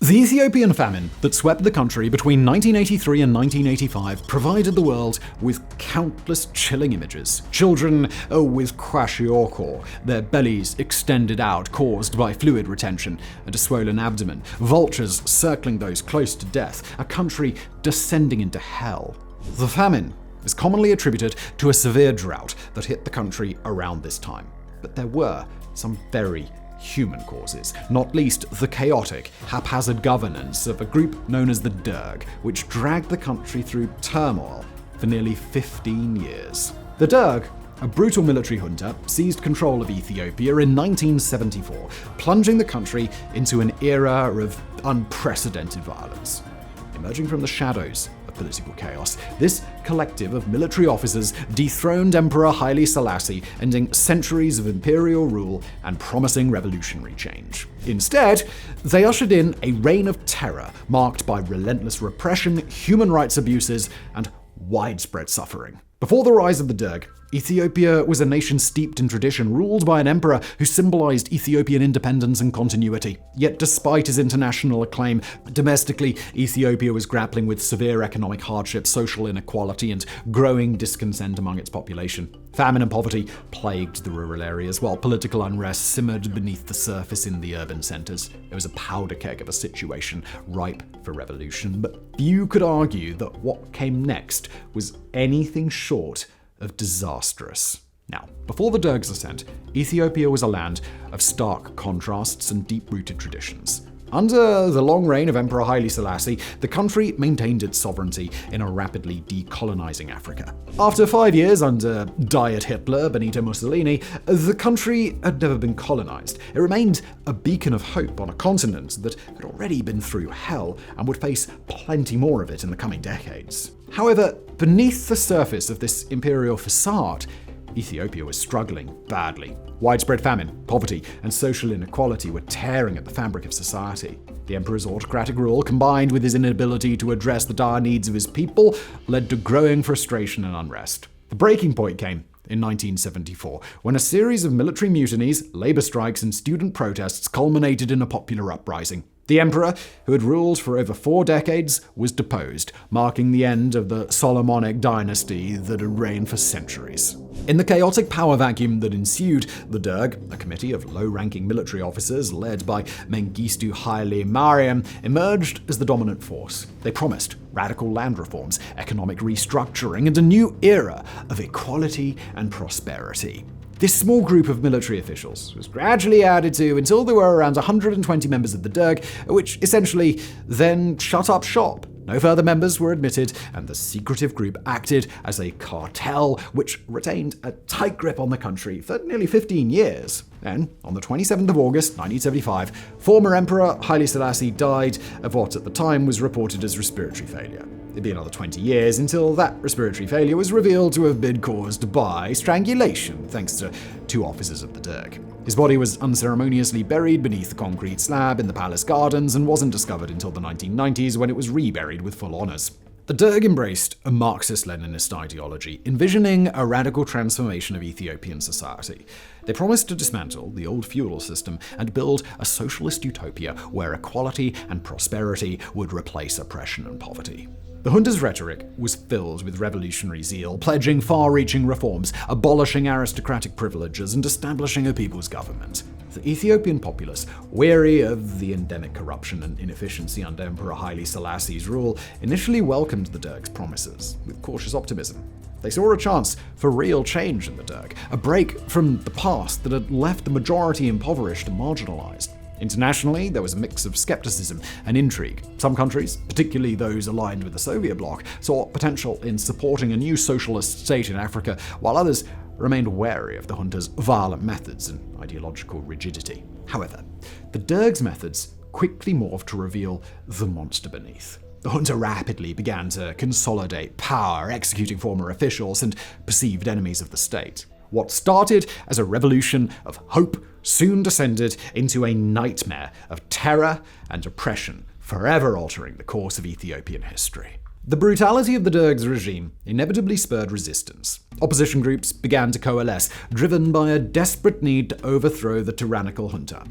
The Ethiopian famine that swept the country between 1983 and 1985 provided the world with countless chilling images. Children with kwashiorkor, their bellies extended out caused by fluid retention and a swollen abdomen, vultures circling those close to death, a country descending into hell. The famine is commonly attributed to a severe drought that hit the country around this time. But there were some very human causes, not least the chaotic, haphazard governance of a group known as the Derg, which dragged the country through turmoil for nearly 15 years. The Derg, a brutal military junta, seized control of Ethiopia in 1974, plunging the country into an era of unprecedented violence. Emerging from the shadows of political chaos, this collective of military officers dethroned Emperor Haile Selassie, ending centuries of imperial rule and promising revolutionary change. Instead, they ushered in a reign of terror marked by relentless repression, human rights abuses, and widespread suffering. Before the rise of the Derg, Ethiopia was a nation steeped in tradition, ruled by an emperor who symbolized Ethiopian independence and continuity. Yet despite his international acclaim, domestically, Ethiopia was grappling with severe economic hardship, social inequality, and growing discontent among its population. Famine and poverty plagued the rural areas, while political unrest simmered beneath the surface in the urban centers. It was a powder keg of a situation ripe for revolution, but few could argue that what came next was anything short of disastrous. Now, before the Derg's ascent, Ethiopia was a land of stark contrasts and deep-rooted traditions. Under the long reign of Emperor Haile Selassie, the country maintained its sovereignty in a rapidly decolonizing Africa. After 5 years under Diet Hitler, Benito Mussolini, the country had never been colonized. It remained a beacon of hope on a continent that had already been through hell and would face plenty more of it in the coming decades. However, beneath the surface of this imperial facade, Ethiopia was struggling badly. Widespread famine, poverty, and social inequality were tearing at the fabric of society. The emperor's autocratic rule, combined with his inability to address the dire needs of his people, led to growing frustration and unrest. The breaking point came in 1974, when a series of military mutinies, labor strikes, and student protests culminated in a popular uprising. The emperor, who had ruled for over 4 decades, was deposed, marking the end of the Solomonic dynasty that had reigned for centuries. In the chaotic power vacuum that ensued, the Derg, a committee of low-ranking military officers led by Mengistu Haile Mariam, emerged as the dominant force. They promised radical land reforms, economic restructuring, and a new era of equality and prosperity. This small group of military officials was gradually added to until there were around 120 members of the Derg, which essentially then shut up shop. No further members were admitted, and the secretive group acted as a cartel which retained a tight grip on the country for nearly 15 years. Then, on the 27th of August, 1975, former Emperor Haile Selassie died of what at the time was reported as respiratory failure. It'd be another 20 years until that respiratory failure was revealed to have been caused by strangulation, thanks to 2 officers of the Derg. His body was unceremoniously buried beneath the concrete slab in the palace gardens and wasn't discovered until the 1990s, when it was reburied with full honors. The Derg embraced a Marxist-Leninist ideology, envisioning a radical transformation of Ethiopian society. They promised to dismantle the old feudal system and build a socialist utopia where equality and prosperity would replace oppression and poverty. The junta's rhetoric was filled with revolutionary zeal, pledging far-reaching reforms, abolishing aristocratic privileges, and establishing a people's government. The Ethiopian populace, weary of the endemic corruption and inefficiency under Emperor Haile Selassie's rule, initially welcomed the Derg's promises with cautious optimism. They saw a chance for real change in the Derg, a break from the past that had left the majority impoverished and marginalized. Internationally, there was a mix of skepticism and intrigue. Some countries, particularly those aligned with the Soviet bloc, saw potential in supporting a new socialist state in Africa, while others remained wary of the junta's violent methods and ideological rigidity. However, the Derg's methods quickly morphed to reveal the monster beneath. The junta rapidly began to consolidate power, executing former officials and perceived enemies of the state. What started as a revolution of hope soon descended into a nightmare of terror and oppression, forever altering the course of Ethiopian history. The brutality of the Derg's regime inevitably spurred resistance. Opposition groups began to coalesce, driven by a desperate need to overthrow the tyrannical junta.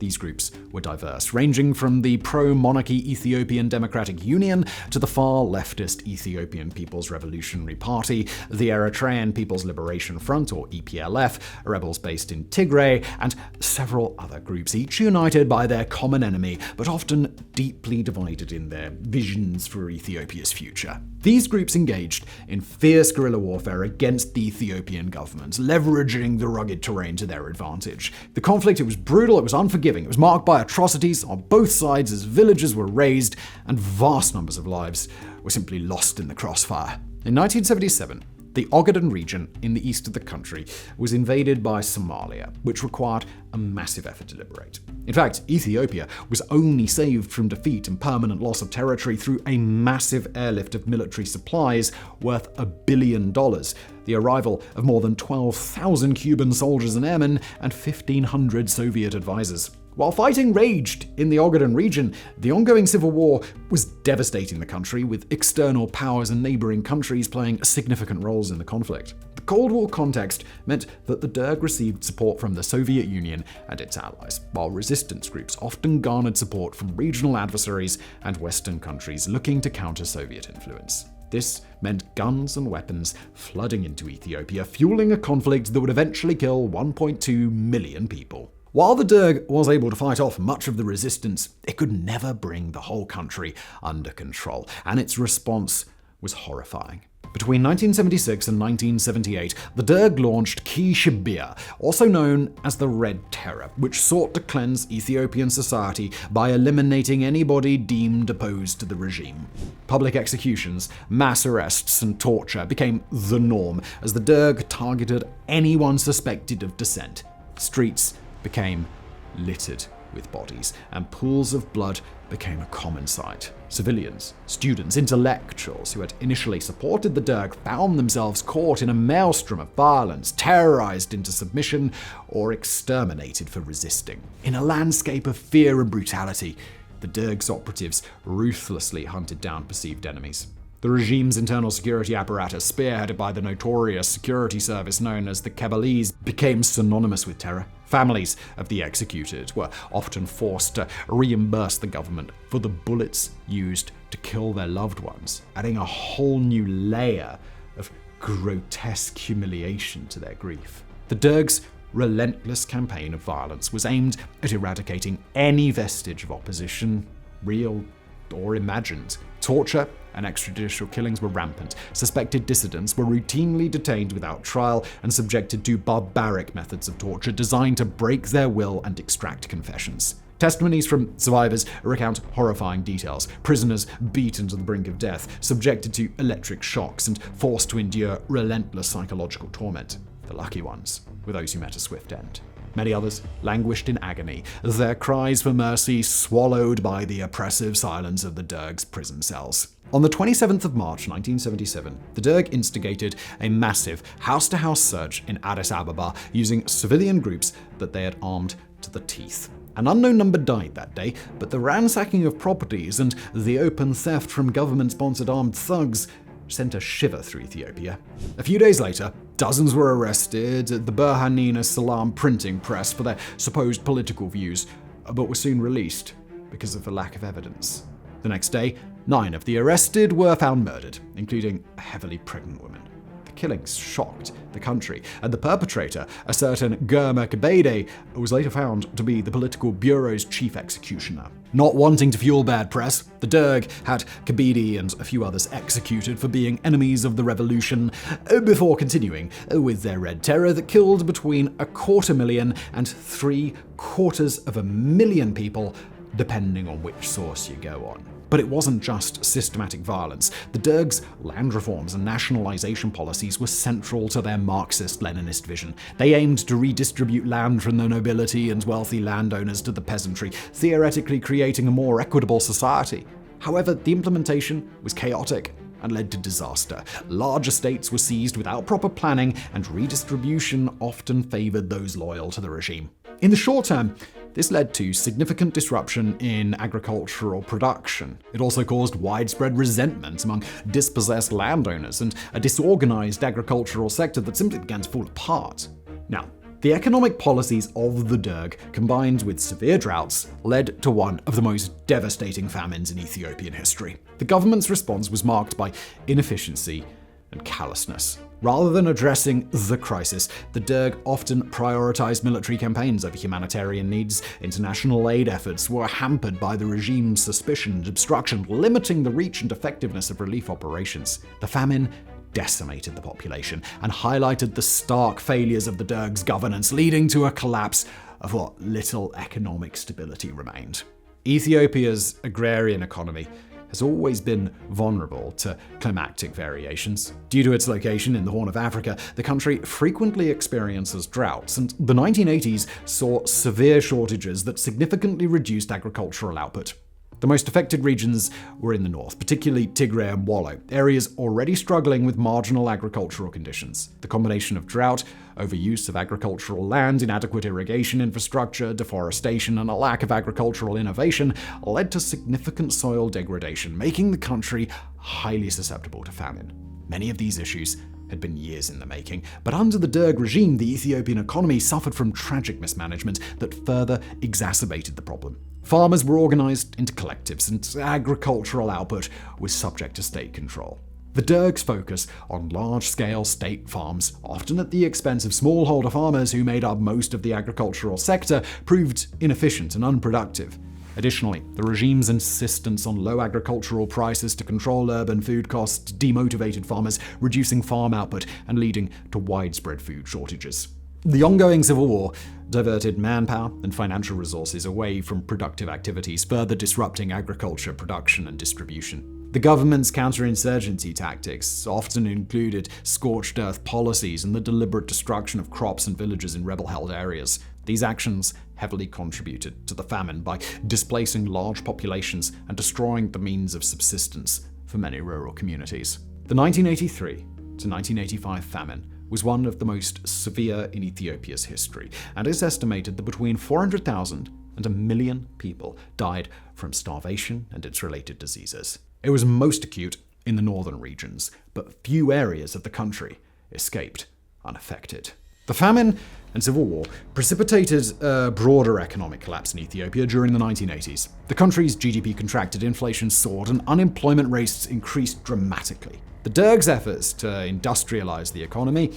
These groups were diverse, ranging from the pro-monarchy Ethiopian Democratic Union to the far leftist Ethiopian People's Revolutionary Party, the Eritrean People's Liberation Front, or EPLF, rebels based in Tigray, and several other groups, each united by their common enemy, but often deeply divided in their visions for Ethiopia's future. These groups engaged in fierce guerrilla warfare against the Ethiopian government, leveraging the rugged terrain to their advantage. The conflict, it was brutal, it was unforgiving, it was marked by atrocities on both sides as villages were razed and vast numbers of lives were simply lost in the crossfire. In 1977, the Ogaden region in the east of the country was invaded by Somalia, which required a massive effort to liberate. In fact, Ethiopia was only saved from defeat and permanent loss of territory through a massive airlift of military supplies worth $1 billion, the arrival of more than 12,000 Cuban soldiers and airmen, and 1,500 Soviet advisors. While fighting raged in the Ogaden region, the ongoing civil war was devastating the country, with external powers and neighboring countries playing significant roles in the conflict. The Cold War context meant that the Derg received support from the Soviet Union and its allies, while resistance groups often garnered support from regional adversaries and Western countries looking to counter Soviet influence. This meant guns and weapons flooding into Ethiopia, fueling a conflict that would eventually kill 1.2 million people. While the Derg was able to fight off much of the resistance, it could never bring the whole country under control, and its response was horrifying. Between 1976 and 1978, the Derg launched Ki Shibir, also known as the Red Terror, which sought to cleanse Ethiopian society by eliminating anybody deemed opposed to the regime. Public executions, mass arrests, and torture became the norm as the Derg targeted anyone suspected of dissent. Streets became littered with bodies, and pools of blood became a common sight. Civilians, students, intellectuals who had initially supported the Derg found themselves caught in a maelstrom of violence, terrorized into submission, or exterminated for resisting. In a landscape of fear and brutality, the Derg's operatives ruthlessly hunted down perceived enemies. The regime's internal security apparatus, spearheaded by the notorious security service known as the Kebbalese, became synonymous with terror. Families of the executed were often forced to reimburse the government for the bullets used to kill their loved ones, adding a whole new layer of grotesque humiliation to their grief. The Derg's relentless campaign of violence was aimed at eradicating any vestige of opposition, real or imagined. Torture and extrajudicial killings were rampant. Suspected dissidents were routinely detained without trial and subjected to barbaric methods of torture designed to break their will and extract confessions. Testimonies from survivors recount horrifying details. Prisoners beaten to the brink of death, subjected to electric shocks, and forced to endure relentless psychological torment. The lucky ones were those who met a swift end. Many others languished in agony, their cries for mercy swallowed by the oppressive silence of the Derg's prison cells. On the 27th of March 1977, the Derg instigated a massive house-to-house search in Addis Ababa using civilian groups that they had armed to the teeth. An unknown number died that day, but the ransacking of properties and the open theft from government-sponsored armed thugs sent a shiver through Ethiopia. A few days later, dozens were arrested at the Berhanina Salam printing press for their supposed political views, but were soon released because of the lack of evidence. The next day, 9 of the arrested were found murdered, including a heavily pregnant woman. The killings shocked the country, and the perpetrator, a certain Germa Kabede, was later found to be the political bureau's chief executioner. Not wanting to fuel bad press, the Derg had Kabede and a few others executed for being enemies of the revolution, before continuing with their Red Terror that killed between 250,000 and 750,000 people, depending on which source you go on. But it wasn't just systematic violence. The Derg's land reforms and nationalization policies were central to their Marxist-Leninist vision. They aimed to redistribute land from the nobility and wealthy landowners to the peasantry, theoretically creating a more equitable society. However, the implementation was chaotic and led to disaster. Large estates were seized without proper planning, and redistribution often favored those loyal to the regime. In the short term, this led to significant disruption in agricultural production. It also caused widespread resentment among dispossessed landowners and a disorganized agricultural sector that simply began to fall apart. Now, The economic policies of the Derg, combined with severe droughts, led to one of the most devastating famines in Ethiopian history. The government's response was marked by inefficiency and callousness. Rather than addressing the crisis, the Derg often prioritized military campaigns over humanitarian needs. International aid efforts were hampered by the regime's suspicion and obstruction, limiting the reach and effectiveness of relief operations. The famine decimated the population and highlighted the stark failures of the Derg's governance, leading to a collapse of what little economic stability remained. Ethiopia's agrarian economy has always been vulnerable to climatic variations. Due to its location in the Horn of Africa, the country frequently experiences droughts, and the 1980s saw severe shortages that significantly reduced agricultural output. The most affected regions were in the north, particularly Tigray and Wollo, areas already struggling with marginal agricultural conditions. The combination of drought, overuse of agricultural land, inadequate irrigation infrastructure, deforestation, and a lack of agricultural innovation led to significant soil degradation, making the country highly susceptible to famine. Many of these issues had been years in the making, but under the Derg regime, the Ethiopian economy suffered from tragic mismanagement that further exacerbated the problem. Farmers were organized into collectives, and agricultural output was subject to state control. The Derg's focus on large-scale state farms, often at the expense of smallholder farmers who made up most of the agricultural sector, proved inefficient and unproductive. Additionally, the regime's insistence on low agricultural prices to control urban food costs demotivated farmers, reducing farm output and leading to widespread food shortages. The ongoing civil war diverted manpower and financial resources away from productive activities, further disrupting agriculture production and distribution. The government's counterinsurgency tactics often included scorched earth policies and the deliberate destruction of crops and villages in rebel-held areas. These actions heavily contributed to the famine by displacing large populations and destroying the means of subsistence for many rural communities. The 1983 to 1985 famine was one of the most severe in Ethiopia's history, and it's estimated that between 400,000 and 1 million people died from starvation and its related diseases. It was most acute in the northern regions, but few areas of the country escaped unaffected. The famine and civil war precipitated a broader economic collapse in Ethiopia during the 1980s. The country's GDP contracted, inflation soared, and unemployment rates increased dramatically. The Derg's efforts to industrialize the economy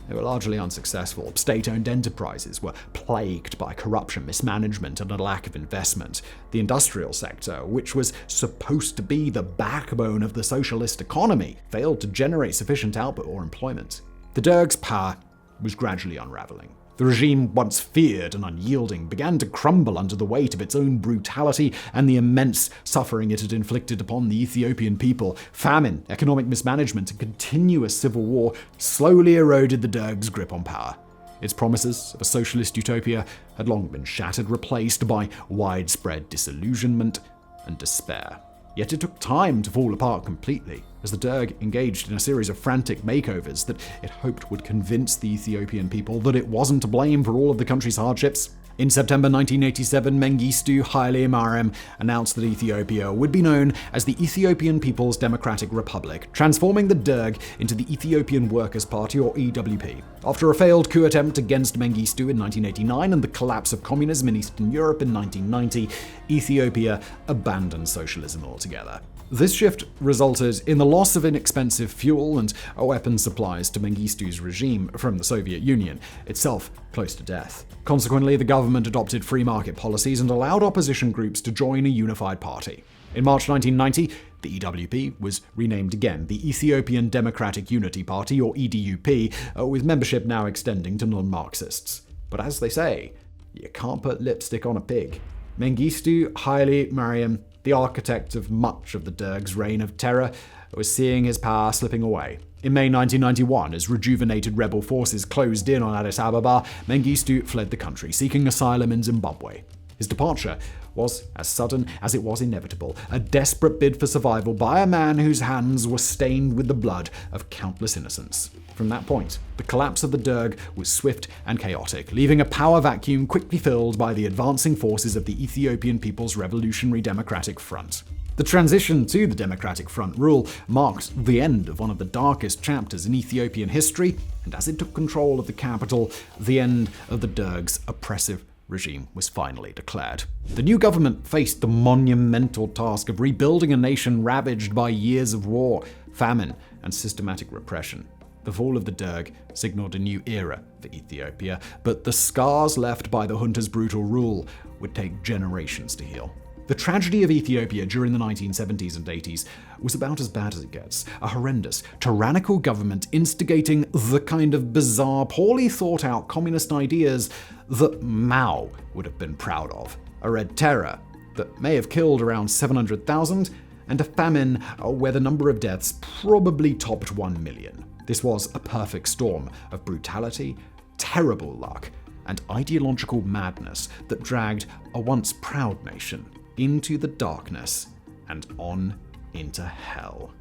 were largely unsuccessful. State-owned enterprises were plagued by corruption, mismanagement, and a lack of investment. The industrial sector, which was supposed to be the backbone of the socialist economy, failed to generate sufficient output or employment. The Derg's power was gradually unraveling. The regime, once feared and unyielding, began to crumble under the weight of its own brutality and the immense suffering it had inflicted upon the Ethiopian people. Famine, economic mismanagement, and continuous civil war slowly eroded the Derg's grip on power. Its promises of a socialist utopia had long been shattered, replaced by widespread disillusionment and despair. Yet it took time to fall apart completely, as the Derg engaged in a series of frantic makeovers that it hoped would convince the Ethiopian people that it wasn't to blame for all of the country's hardships. In September 1987, Mengistu Haile Mariam announced that Ethiopia would be known as the Ethiopian People's Democratic Republic, transforming the Derg into the Ethiopian Workers' Party, or EWP. After a failed coup attempt against Mengistu in 1989 and the collapse of communism in Eastern Europe in 1990, Ethiopia abandoned socialism altogether. This shift resulted in the loss of inexpensive fuel and weapons supplies to Mengistu's regime from the Soviet Union, itself close to death. Consequently, the government adopted free market policies and allowed opposition groups to join a unified party. In March 1990, the EWP was renamed again the Ethiopian Democratic Unity Party, or EDUP, with membership now extending to non-Marxists. But as they say, you can't put lipstick on a pig. Mengistu Haile Mariam, the architect of much of the Derg's reign of terror, was seeing his power slipping away. In May 1991, as rejuvenated rebel forces closed in on Addis Ababa, Mengistu fled the country, seeking asylum in Zimbabwe. His departure was as sudden as it was inevitable, a desperate bid for survival by a man whose hands were stained with the blood of countless innocents. From that point, the collapse of the Derg was swift and chaotic, leaving a power vacuum quickly filled by the advancing forces of the Ethiopian People's Revolutionary Democratic Front. The transition to the Democratic Front rule marked the end of one of the darkest chapters in Ethiopian history, and as it took control of the capital, the end of the Derg's oppressive regime was finally declared. The new government faced the monumental task of rebuilding a nation ravaged by years of war, famine, and systematic repression. The fall of the Derg signaled a new era for Ethiopia, but the scars left by the junta's brutal rule would take generations to heal. The tragedy of Ethiopia during the 1970s and 80s was about as bad as it gets. A horrendous, tyrannical government instigating the kind of bizarre, poorly thought out communist ideas that Mao would have been proud of. A red terror that may have killed around 700,000, and a famine where the number of deaths probably topped 1 million. This was a perfect storm of brutality, terrible luck, and ideological madness that dragged a once proud nation into the darkness and on into hell.